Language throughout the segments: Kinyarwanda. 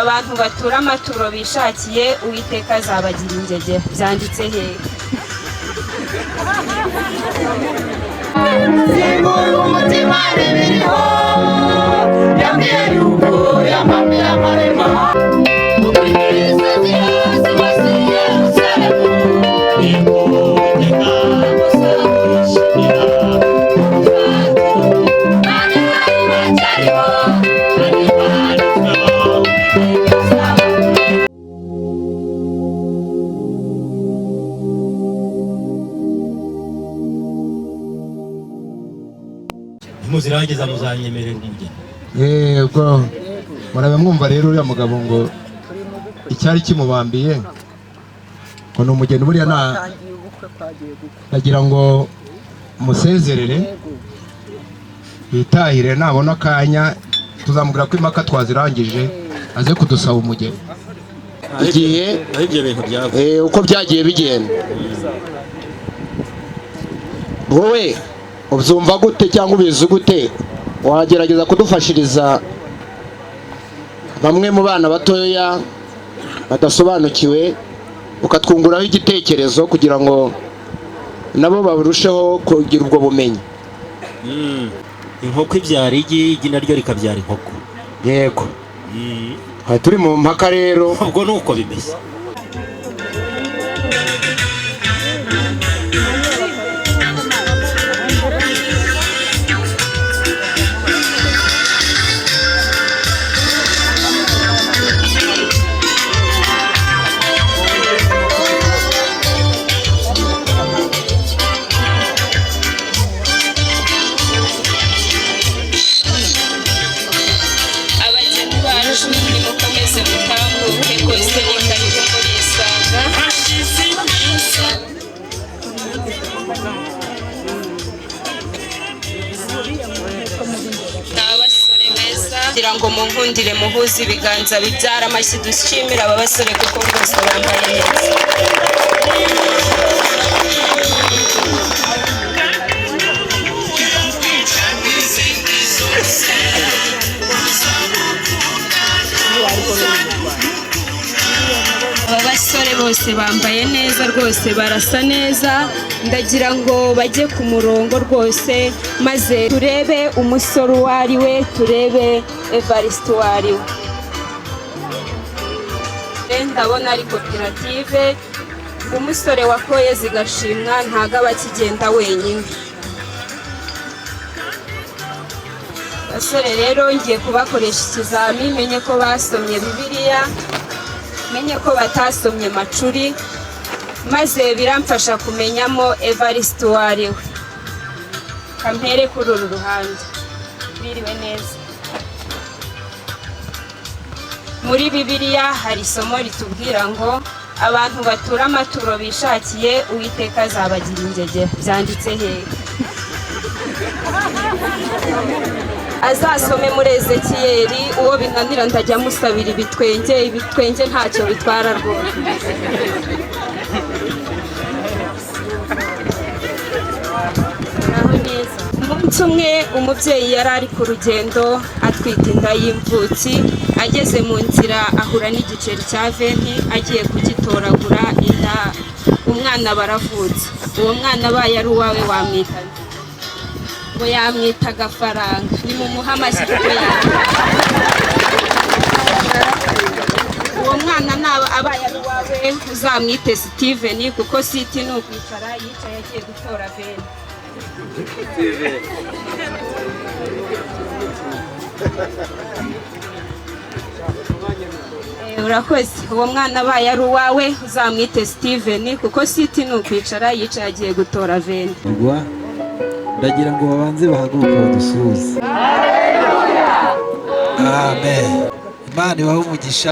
abantu batura amaturo bishakiye Uwiteka azabagira ingegera. Byanditse hehe? Simbura umutima n'ibiriho yambwiye yuko yamamiye amarema muzirangiza muzanyemerera umugeni. Yego murabe mwumva rero uriya mugabo ngo icyari kimubambiye ngo ni umugeni buriya nagira ngo musezerere yitahire, nabona akanya tuzamubwira ko impaka twazirangije aze kudusaba umugeni igihe ibyo bintu byavuye uko byagiye bigenda. Wowe ubyumva gute cyangwa ubizi gute? Wagerageza kudufashiriza bamwe mu bana batoya badasobanukiwe, ukatwunguraho igitekerezo kugira ngo nabo barusheho kugira ubwo bumenyi. Inkoko ibyara igi, igi naryo rikabyara inkoko. Yego. Turi mu mpaka rero, ubwo nuko bimeze. kugira ngo munkundire muhuze ibiganza bibyara amashyi dushimira aba basore kuko bose bambaye neza. Aba basore bose bambaye neza rwose, barasa neza, ndagira ngo bajye ku murongo rwose maze turebe umusore uwo ari we, turebe Evariste uwo ari we. Ndabona ari koperative, umusore wakoye zigashimwa ntago aba akigenda wenyine. Basore rero ngiye kubakoresha ikizami, menye ko basomye Bibiliya, menye ko batasomye macuri, maze biramfasha kumenyamo Evariste uwo ari we. Kampere kuri uru ruhande. Biriwe neza. Muri Bibiliya hari isomo ritubwira ngo abantu batura amaturo bishakiye Uwiteka azabagira ingegera. Byanditse hehe? Azasome muri Ezekiyeli, uwo binanira ndajya musabira ibitwenge, ibitwenge ntacyo bitwara rwose. Umunsi umwe umubyeyi yari ari ku rugendo atwite inda y'imvutsi, ageze mu nzira ahura n'igiceri cya 20 agiye kugitoragura, inda umwana baravutse. Uwo mwana abaye ari uwawe wamwita ngo yamwita Gafaranga. Ni mu muhamashyi kuko uwo mwana abaye ari uwawe uzamwite Steven, kuko Siti ni ukwicara yicaye agiye gutora veni. Urakoze. Uwo mwana abaye ari uwawe uzamwite Steven, kuko Siti ni ukwicara yicaye agiye gutora veni. Ndagira ngo babanze bahaguruke badusuhuze. Amen. Imana ibahe umugisha.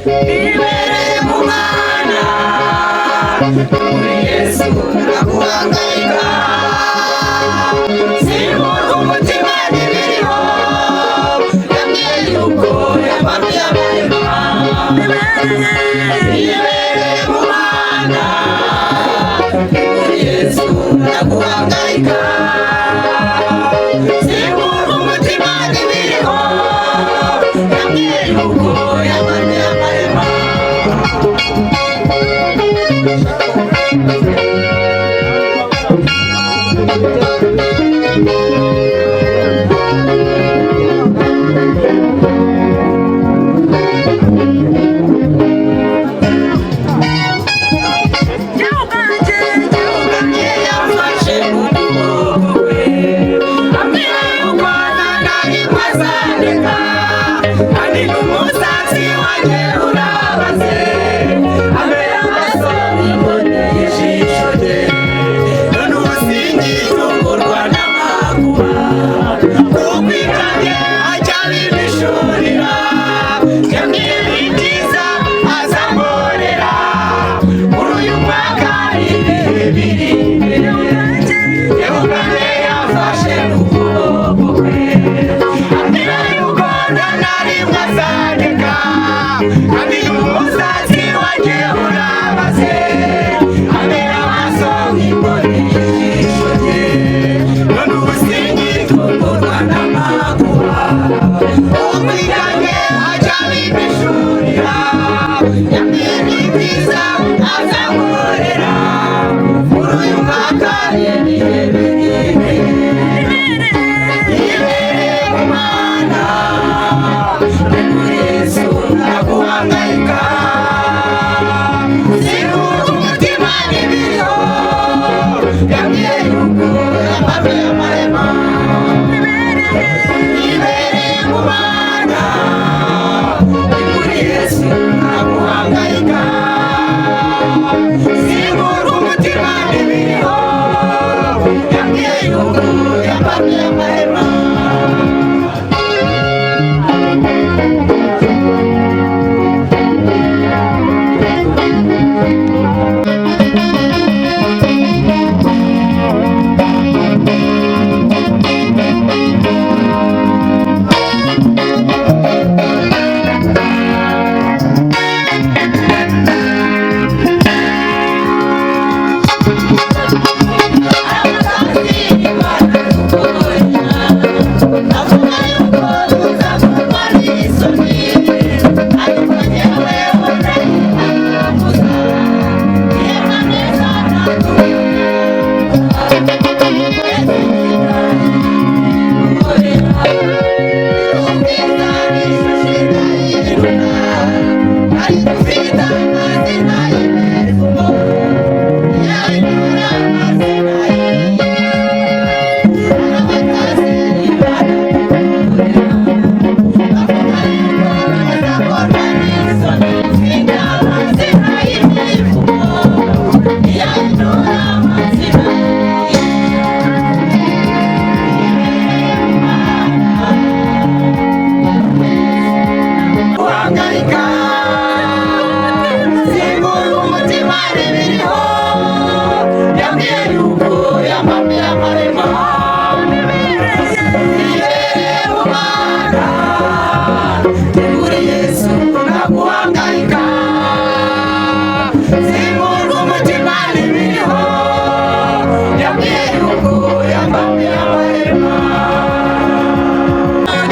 ibereye mu mwana muri Yesu naguhangayika simurwa umutima n'ibiriho yambwiye yuko yamamiye amarema ibereye mu mwana muri Yesu naguhangayika simurwa umutima n'ibiriho yambwiye yuko yamamiye amarema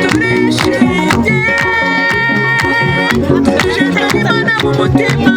Turishimye Imana mu mutima